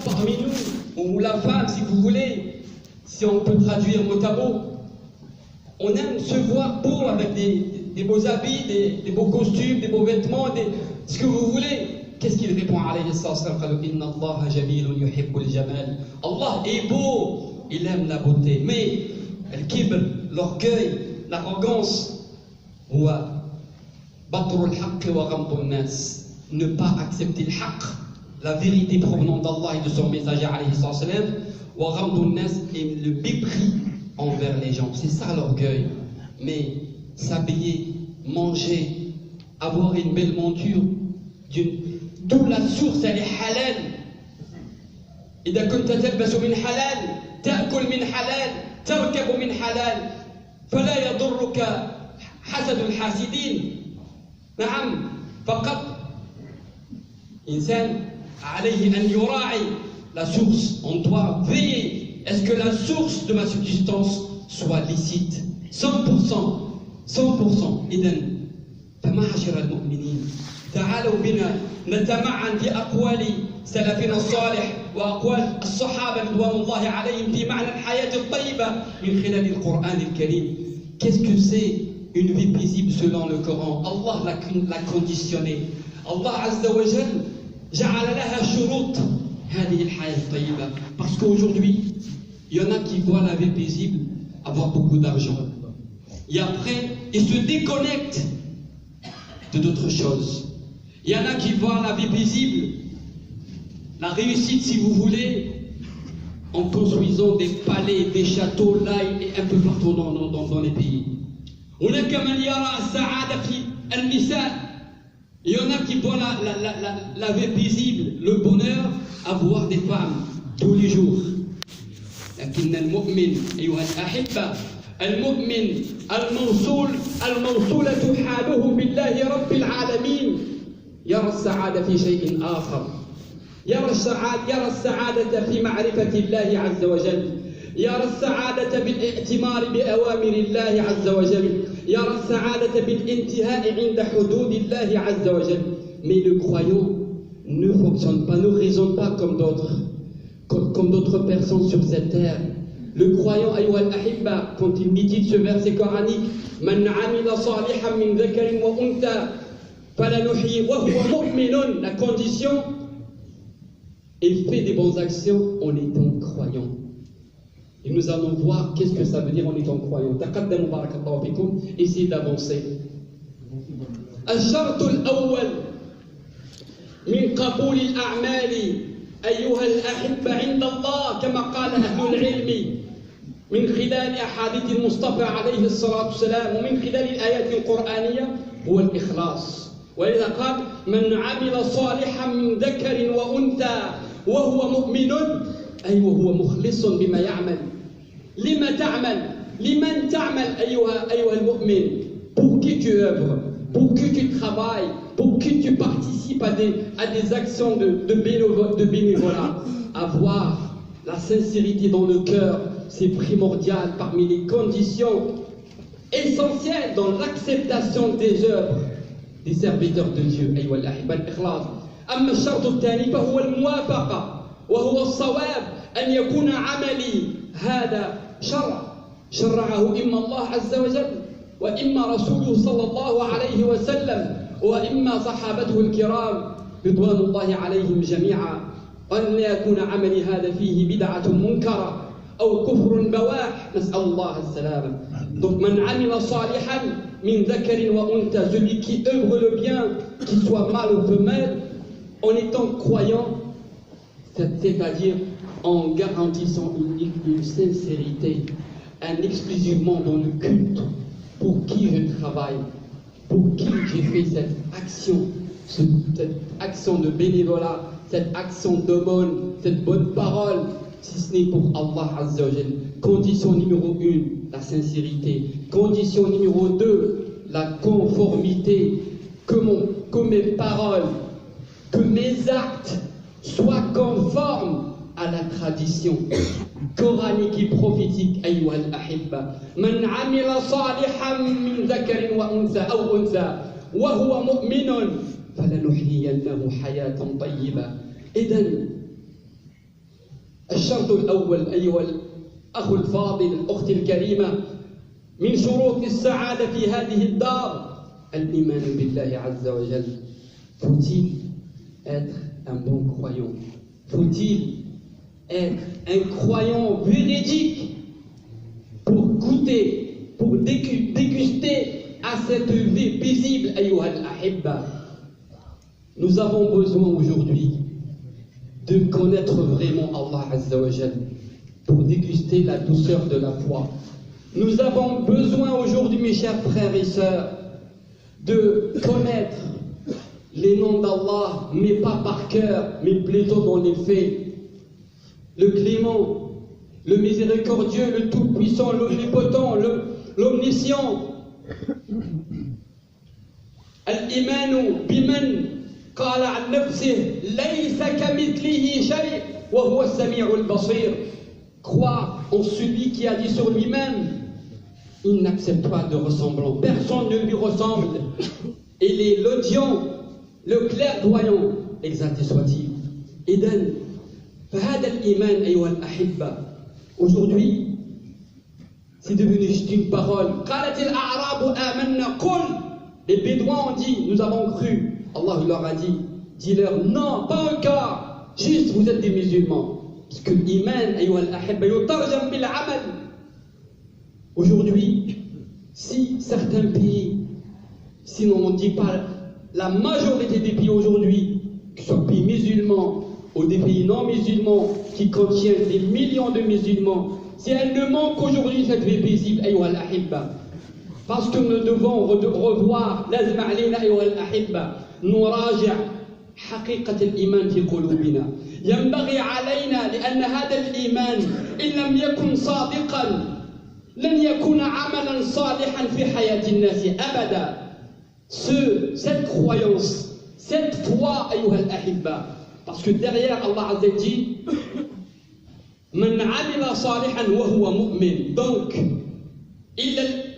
parmi nous, ou la femme si vous voulez, si on peut traduire mot à mot, on aime se voir beau avec des beaux habits, des beaux costumes, des beaux vêtements, ce que vous voulez. Qu'est-ce qu'il répond alayhi sallam? Allah est beau, il aime la beauté. Mais al-kibr, l'orgueil, l'arrogance, ne pas accepter le haqq, la vérité provenant d'Allah et de son messager alayhi sallam, et le mépris envers les gens. C'est ça l'orgueil. Mais s'habiller, manger, avoir une belle monture, d'où la source elle est halal. إذا كنت تلبس من حلال تأكل من حلال تركب من حلال فلا يضرك حسد الحاسدين. نعم فقط إنسان عليه أن يراعي la source. On doit veiller. Est-ce que la source de ma subsistance soit licite 100%. 100%. إذن فمعاشر المؤمنين تعالوا بنا نتمعن في أقوال سلفنا الصالح وأقوال الصحابة رضوان الله عليهم في معنى الحياة الطيبة من خلال القرآن الكريم. Qu'est-ce que c'est une vie paisible selon le Coran? Allah l'a conditionné. Allah Azza wa Jal جعل لها شروط هذه الحياة الطيبة. Parce qu'aujourd'hui, il y en a qui voient la vie paisible avoir beaucoup d'argent. Et après, ils se déconnectent de d'autres choses. Il y en a qui voient la vie paisible, la réussite si vous voulez, en construisant des palais, des châteaux là et un peu partout dans les pays. هناك من يرى السعادة في النساء. Il y en a qui voient la vie paisible, le bonheur, à voir des femmes tous les jours. لكن المؤمن أيها الأحبة المؤمن الموصولة حاله بالله رب العالمين يرى السعادة في شيء آخر. يرى السعادة في معرفة الله عز وجل. يرى السعادة بالائتمار بأوامر الله عز وجل. يرى السعادة بالانتهاء عند حدود الله عز وجل. Mais le croyant ne fonctionne pas, ne raisonne pas comme d'autres personnes sur cette terre. Le croyant, أيها الأحبة, quand il médite ce verset coranique, من عمل صالحا من ذكر وأنثى فلنحييه وهو مؤمن, la condition, il fait des bonnes actions en étant croyant. Et nous allons voir qu'est-ce que ça veut dire en étant croyant. تقدموا بارك الله فيكم. Essayez d'avancer. الشرط الأول من قبول الأعمال أيها الأحبة عند الله كما قال أهل العلم من خلال أحاديث المصطفى عليه الصلاة والسلام ومن خلال الآيات القرآنية هو الإخلاص. ولذا قال من عمل صالحا من ذكر وأنثى وهو مؤمن أي وهو مخلص بما يعمل. لما تعمل؟ لمن تعمل أيها المؤمن؟ Pour qui tu œuvres? Pour qui tu travailles? Pour qui tu participes à des actions de bénévolat? Avoir la sincérité dans le cœur, c'est primordial parmi les conditions essentielles dans l'acceptation des œuvres des serviteurs de Dieu. أيها الأحبة الإخلاص. أما الشرط الثاني فهو الموافقة وهو الصواب أن يكون عملي هذا شرعه إما الله عز وجل وإما رسوله صلى الله عليه وسلم وإما صحابته الكرام رضوان الله عليهم جميعا. وأن لا يكون عملي هذا فيه بدعة منكرة أو كفر بواح نسأل الله السلامة. Donc من عمل صالحا من ذكر وأنثى, celui qui œuvre le bien, qu'il soit mâle ou femelle, en étant croyant, c'est-à-dire en garantissant une sincérité, exclusivement dans le culte. Pour qui je travaille, pour qui j'ai fait cette action de bénévolat, cette action d'aumône, cette bonne parole, si ce n'est pour Allah Azza wa Jal. Condition numéro 1, la sincérité. Condition numéro 2, la conformité. Que mes paroles, que mes actes soient conformes à la tradition coranique et prophétique. أيها الأحبة من عمل صالحا من ذكر وأنثى أو أنثى وهو مؤمن فلنحيينه حياة طيبة. إذن الشرط الأول أيها الأخ الفاضل الأخت الكريمة من شروط السعادة في هذه الدار الإيمان بالله عز وجل. Faut-il être un bon croyant? Faut-il être un croyant véridique pour goûter, pour déguster à cette vie paisible, أيها الأحبة? Nous avons besoin aujourd'hui de connaître vraiment Allah Azza wa Jal pour déguster la douceur de la foi. Nous avons besoin aujourd'hui, mes chers frères et sœurs, de connaître les noms d'Allah, mais pas par cœur, mais plutôt dans les faits. Le clément, le miséricordieux, le tout-puissant, l'omnipotent, l'omniscient. Al-imanu biman qala an nafsih laysa kamithlihi shay wa huwa as-sami'ul basir. Croire en celui qui a dit sur lui-même, il n'accepte pas de ressemblant, personne ne lui ressemble. Il est l'audient, le clairvoyant, exalté soit-il. Idan, فهذا الإيمان أيها الأحبة. Aujourd'hui, c'est devenu juste une parole. قالت الأعراب آمنا قل. Les Bédouins ont dit, nous avons cru. Allah leur a dit, dis-leur, non, pas encore, juste vous êtes des musulmans. Parce que l'iman, أيها الأحبة, يترجم بالعمل. Aujourd'hui, si certains pays, sinon on ne dit pas la majorité des pays aujourd'hui, que ce soit pays musulmans ou des pays non musulmans qui contiennent des millions de musulmans, si elles ne manquent aujourd'hui cette vie paisible, أيها الأحبة, parce que nous devons revoir, لازم علينا أيها الأحبة نراجع حقيقة الإيمان في قلوبنا. ينبغي علينا لأن هذا الإيمان إن لم يكن صادقا لن يكون عملا صالحا في حياة الناس أبدا. Cette croyance, cette foi أيها الأحبة, parce que derrière Allah Azza dit من عمل صالحا وهو مؤمن. Donc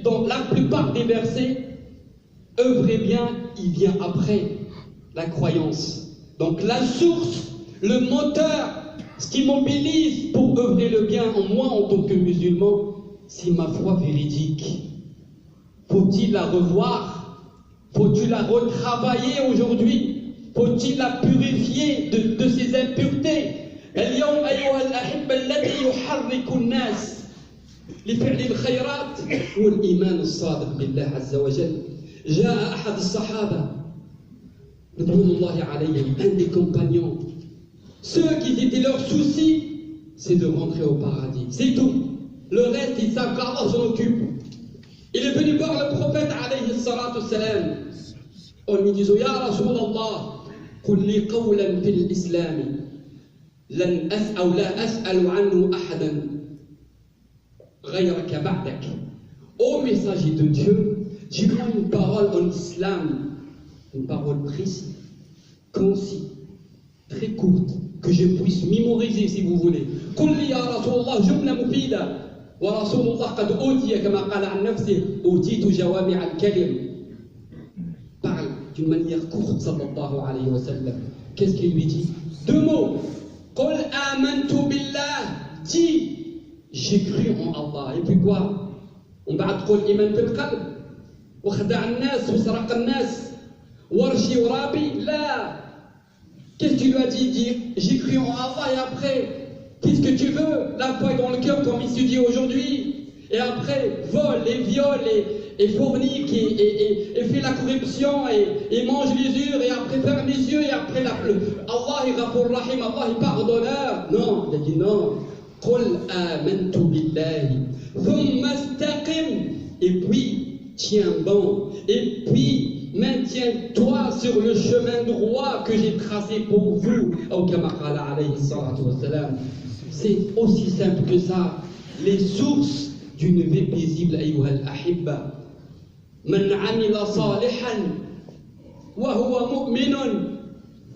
dans la plupart des versets, œuvrez bien, il vient après la croyance. Donc la source, le moteur, ce qui mobilise pour œuvrer le bien en moi en tant que musulman, c'est ma foi véridique. Faut-il la revoir? Faut-il la retravailler aujourd'hui? Faut-il la purifier de ses impuretés? اليوم أيها الأحبة الذي يحرك الناس لفعل الخيرات هو الإيمان الصادق بالله عز وجل. جاء أحد الصحابة رضوان الله عليهم, un des compagnons, ceux qui étaient leur souci, c'est de rentrer au paradis, c'est tout. Le reste, ils savent qu'Allah s'en occupe. Il est venu voir le prophète alayhi salatu wassalam en lui disant, Ya Rasulallah, قل لي قولا في الإسلام لن أسأل لا أسأل عنه أحدا غيرك بعدك. Ô messager de Dieu, dis-moi une parole en islam, une parole précise, concise, très courte, que je puisse mémoriser si vous voulez. قل لي يا رسول الله جملة مفيدة ورسول الله قد أوتي كما قال عن نفسه أوتيت جوامع الكلم. Parle d'une manière courte, sallallahu alayhi wa sallam. Qu'est-ce qu'il lui dit? Deux mots. قل آمنت بالله. Dis, j'ai cru en Allah. Et puis quoi? On va تقول إيمان في القلب وخدع الناس وسرق الناس ورشي ورابي. لا. Qu'est-ce que tu lui as dit? Dis, j'ai cru en Allah. Et après, qu'est-ce que tu veux? La foi est dans le cœur comme il se dit aujourd'hui. Et après, vole et viole et fornique et fait la corruption et mange l'usure et après ferme les yeux et après Allah est Ghafur Rahim, Allah est pardonneur. Non, il a dit non. قل آمنت بالله ثم استقم. Et puis tiens bon. Et puis maintiens-toi sur le chemin droit que j'ai tracé pour vous. أو كما قال عليه الصلاة والسلام. C'est aussi simple que ça. Les sources d'une vie paisible أيها الأحبة. من عمل صالحا وهو مؤمن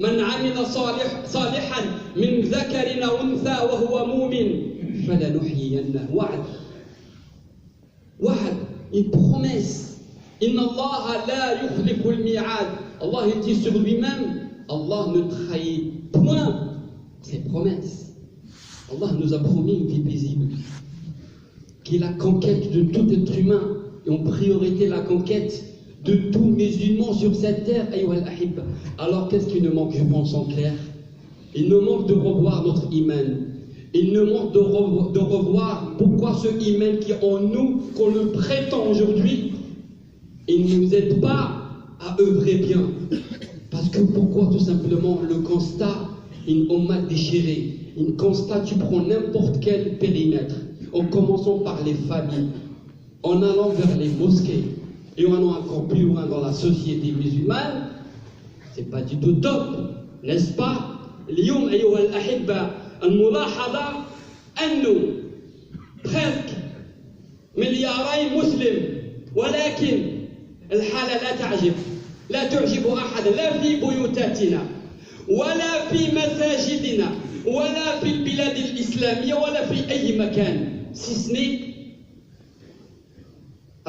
من عمل صالحا من ذكر أو أنثى وهو مؤمن فلنحيينه. وعد une promesse. إن الله لا يخلف الميعاد. Allah dit sur lui-même, Allah ne trahit point ses promesses. Allah nous a promis une vie paisible, qui est la conquête de tout être humain, et en priorité la conquête de tous musulmans sur cette terre. Alors qu'est-ce qui nous manque, je pense en clair? Il nous manque de revoir notre iman. Il nous manque de revoir pourquoi ce iman qui est en nous, qu'on le prétend aujourd'hui, il ne nous aide pas à œuvrer bien. Parce que pourquoi? Tout simplement le constat, une umma déchirée. Une constat, tu prends n'importe quel périmètre, en commençant par les familles, en allant vers les mosquées, et en allant encore plus loin dans la société musulmane, c'est pas du tout top, n'est-ce pas? اليوم أيها الأحبة الملاحظة أنه presque مليارين مسلم، ولكن الحالة لا تعجب أحدا، لا في بيوتاتنا ولا في مساجدنا ولا في البلاد الإسلامية ولا في أي مكان، سيسني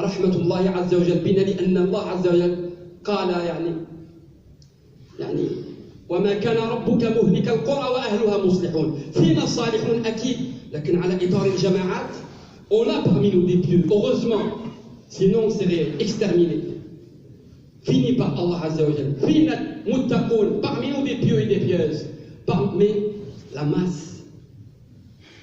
رحمة الله عز وجل بنا، لأن الله عز وجل قال يعني وما كان ربك مهلك القرى وأهلها مصلحون. فينا الصالحون أكيد، لكن على إطار الجماعات on a parmi nous des pieux, heureusement, sinon on serait exterminés. Fini par Allah Azza wa Jal. Fina muttaqoun, parmi nous des pieux et des pieuses. Mais la masse,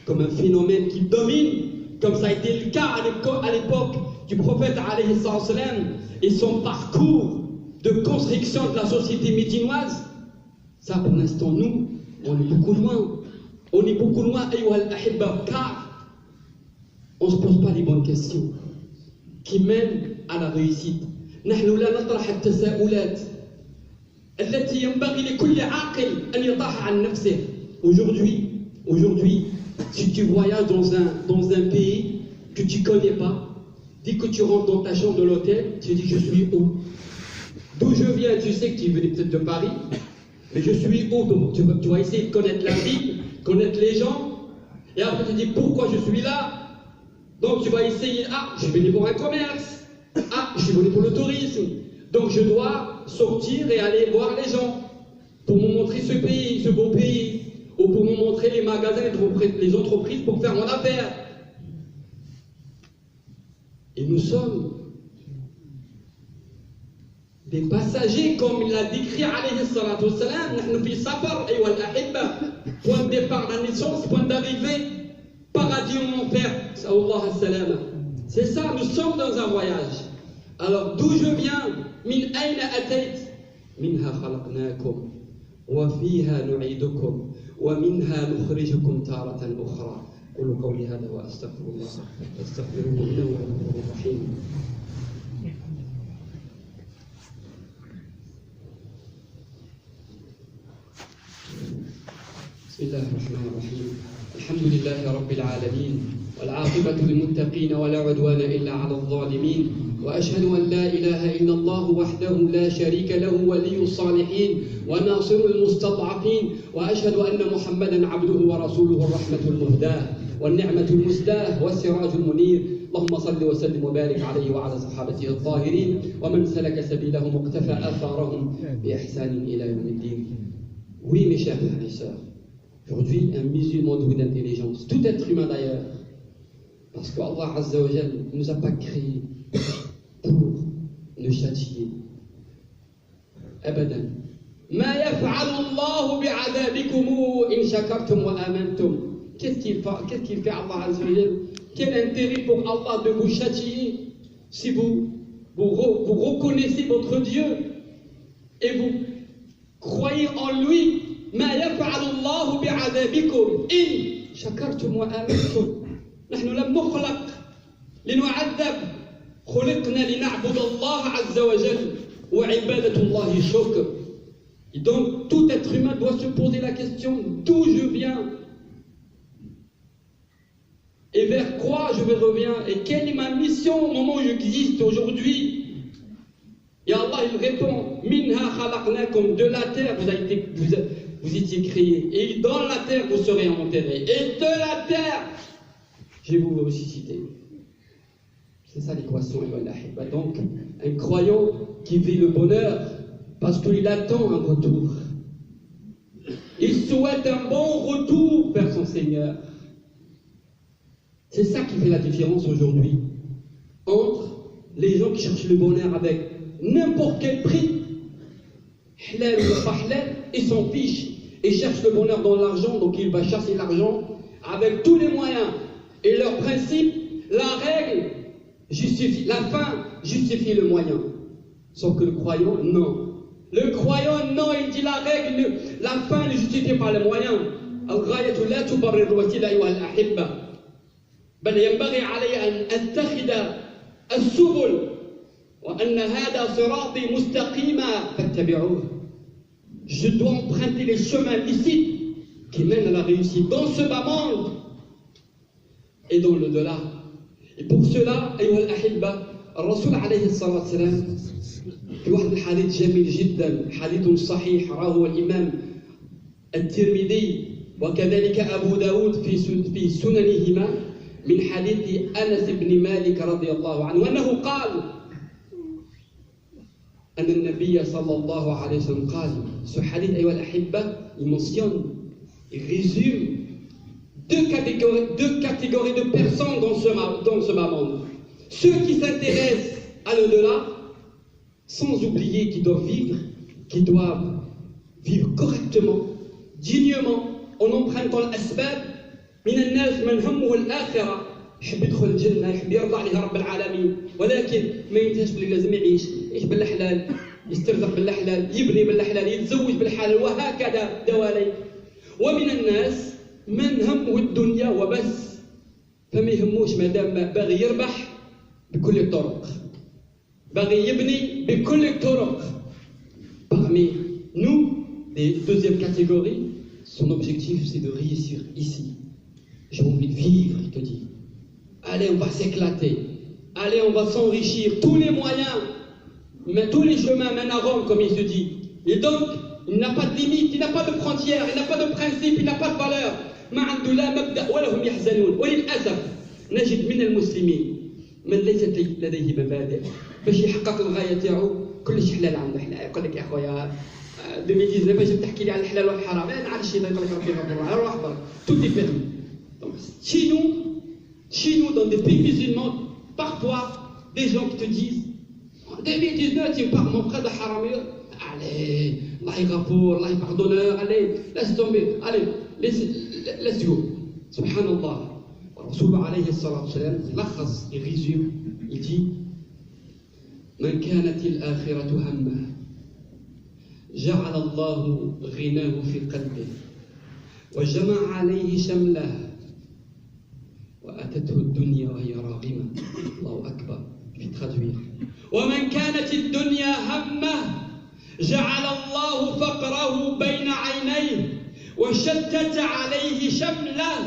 comme un phénomène qui domine, comme ça a été le cas à l'époque du prophète alayhi salam et son parcours de construction de la société médinoise, ça pour l'instant nous, on est beaucoup loin. On est beaucoup loin, ayyuhal ahibba, car on ne se pose pas les bonnes questions qui mènent à la réussite. نحن لا نطرح التساؤلات التي ينبغي لكل عاقل أن يطرحها عن نفسه. Aujourd'hui, si tu voyages dans un pays que tu ne connais pas, dès que tu rentres dans ta chambre de l'hôtel, tu dis je suis où? D'où je viens? Tu sais que tu venais peut-être de Paris, mais je suis où? Donc tu vas essayer de connaître la ville, connaître les gens, et après tu dis pourquoi je suis là? Donc tu vas essayer, je suis venu pour un commerce. Je suis venu pour le tourisme, donc je dois sortir et aller voir les gens pour me montrer ce pays, ce beau pays, ou pour me montrer les magasins, les entreprises pour faire mon affaire. Et nous sommes des passagers, comme il l'a décrit alayhi salatu wassalam, نحن في سفر أيها الأحبة, point de départ la naissance, point d'arrivée, paradis ou enfer, sallallahu alayhi wa. C'est ça, nous sommes dans un voyage. Alors d'où je viens? من أين أتيت؟ منها خلقناكم وفيها نعيدكم ومنها نخرجكم تارة أخرى. قولوا قولي هذا وأستغفر الله واستغفروه إنه هو الغفور الرحيم. بسم الله الرحمن الرحيم. الحمد لله رب العالمين والعاقبة للمتقين ولا عدوان إلا على الظالمين، وأشهد أن لا إله إلا الله وحده لا شريك له ولي الصالحين وناصر المستضعفين، وأشهد أن محمدا عبده ورسوله الرحمة المهداة والنعمة المسداة والسراج المنير. اللهم صل وسلم وبارك عليه وعلى صحابته الطاهرين ومن سلك سبيلهم واقتفى آثارهم بإحسان إلى يوم الدين. Oui mes chers frères et sœurs, aujourd'hui un musulman doué d'intelligence, tout être humain d'ailleurs, parce qu'Allah Azza wa Jal ne nous a pas créés pour nous châtier. Abadan. Ma yaf'alu Allah bi'adabikum in shakartum wa amantum. Qu'est-ce qu'il fait Allah Azza wa Jal? Quel intérêt pour Allah de vous châtier si vous reconnaissez votre Dieu et vous croyez en lui? Ma yaf'alu Allah bi'adabikum in shakartum wa amantum. نحن لم نخلق لنعذب، خلقنا لنعبد الله عز وجل وعبادة الله شكر. Et donc tout être humain doit se poser la question d'où je viens et vers quoi je reviens et quelle est ma mission au moment où j'existe aujourd'hui. Et Allah il répond minha khalaqnakum, de la terre vous étiez créés et dans la terre vous serez enterrés et de la terre je vais vous ressusciter. C'est ça l'équation. Donc, un croyant qui vit le bonheur parce qu'il attend un retour. Il souhaite un bon retour vers son Seigneur. Seigneur. C'est ça qui fait la différence aujourd'hui entre les gens qui cherchent le bonheur avec n'importe quel prix, halal ou pas halal, ils s'en fichent. Ils cherchent le bonheur dans l'argent, donc il va chasser l'argent avec tous les moyens. Et leur principe, la règle justifie, la fin justifie le moyen. Sauf que le croyant, non. Le croyant, non, il dit la règle, la fin ne justifie pas le moyen. الغاية لا تبرر الوسيلة أيها الأحبة بل ينبغي علي أن أتخذ السبل وأن هذا صراطي مستقيما فاتبعوه. Je dois emprunter les chemins licites qui mènent à la réussite dans ce bas monde et dans l'au-delà. Et pour cela, أيها الأحبة, الرسول عليه الصلاة والسلام في واحد الحديث جميل جدا، حديث صحيح رواه الإمام الترمذي وكذلك أبو داود في سننهما من حديث أنس بن مالك رضي الله عنه أنه قال أن النبي صلى الله عليه وسلم قال. Ce hadith, أيها الأحبة, il mentionne, il résume deux catégories de personnes dans ce bas monde. Ceux qui s'intéressent à l'au-delà, sans oublier qu'ils doivent vivre correctement, dignement, en empruntant l'asbab. من الناس من همه الآخرة، يحب يدخل الجنة، يحب يرضى عليها رب العالمين، ولكن ما ينتهش باللي لازم يعيش بالحلال، يسترزق بالحلال، يبني بالحلال، يتزوج بالحلال، وهكذا دوالي. ومن الناس من همه الدنيا وبس، فما يهموش مادام باغي يربح بكل الطرق، باغي يبني بكل الطرق. Parmi nous, les deuxième catégorie, son objectif c'est de réussir ici. J'ai envie de vivre, il te dit. Allez, on va s'éclater. Allez, on va s'enrichir. Tous les moyens, mais tous les chemins mènent à Rome, comme il se dit. Et donc, il n'a pas de limite, il n'a pas de frontières, il n'a pas de principe, il n'a pas de valeur. ما عنده لا مبدأ ولا هم يحزنون. وللأسف نجد من المسلمين من ليست لديه مبادئ باش يحقق الغاية تاعو كلش حلال عنده حلال. يقول لك يا خويا 2019 باش تحكي لي على الحلال والحرام، انا نعرف الشيطان يقول لك ربي غفور، روح احضر tout est permis. Donc, chez nous, dans des pays musulmans, parfois, des gens qui te disent en 2019, tu me parles mon frère de haram. Allez, Allah est ghafour, Allah est pardonneur, allez, laisse tomber, allez, laisse go. Subhanallah. Rasul alayhi salatu wassalam, لخص, il résume, il dit من كانت الآخرة همه جعل الله غناه في قلبه وجمع عليه شمله وأتته الدنيا وهي راغمة. الله أكبر. Je vais traduire. ومن كانت الدنيا همه جعل الله فقره بين عينيه وشتت عليه شمله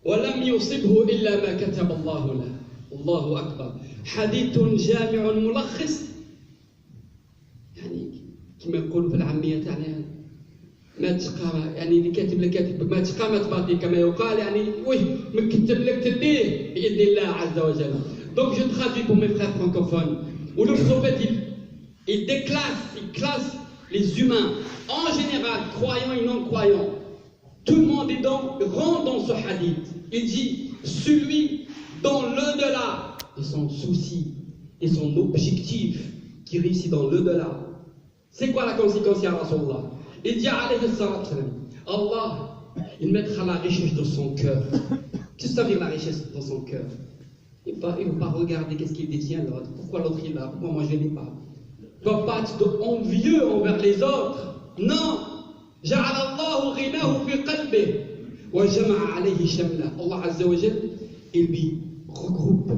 ولم يصبه إلا ما كتب الله له. الله أكبر. حديث جامع ملخص، يعني كما يقولوا في العامية تاعنا ما تشقى، يعني اللي كاتب لك كاتب ما تشقى ما تباطي كما يقال، يعني وي مكتب لك تديه بإذن الله عز وجل. Donc je traduis pour mes frères francophones, où le prophète il classe les humains en général, croyants et non croyants. Tout le monde rentre dans ce hadith. Il dit celui dans l'au-delà et son souci et son objectif qui réussit dans l'au-delà. C'est quoi la conséquence ya Rasulallah? Il dit alayhi salatu wassalam, Allah, il mettra la richesse dans son cœur. Qu'est-ce que ça veut dire la richesse dans son cœur? Il ne va pas regarder qu'est-ce qu'il détient l'autre. Pourquoi l'autre est là? Pourquoi moi je ne l'ai pas? Il ne va pas être envieux envers les autres. Non. جعل الله غناه في قلبه وجمع عليه شمله. Allah Azza wa Jal, il lui regroupe,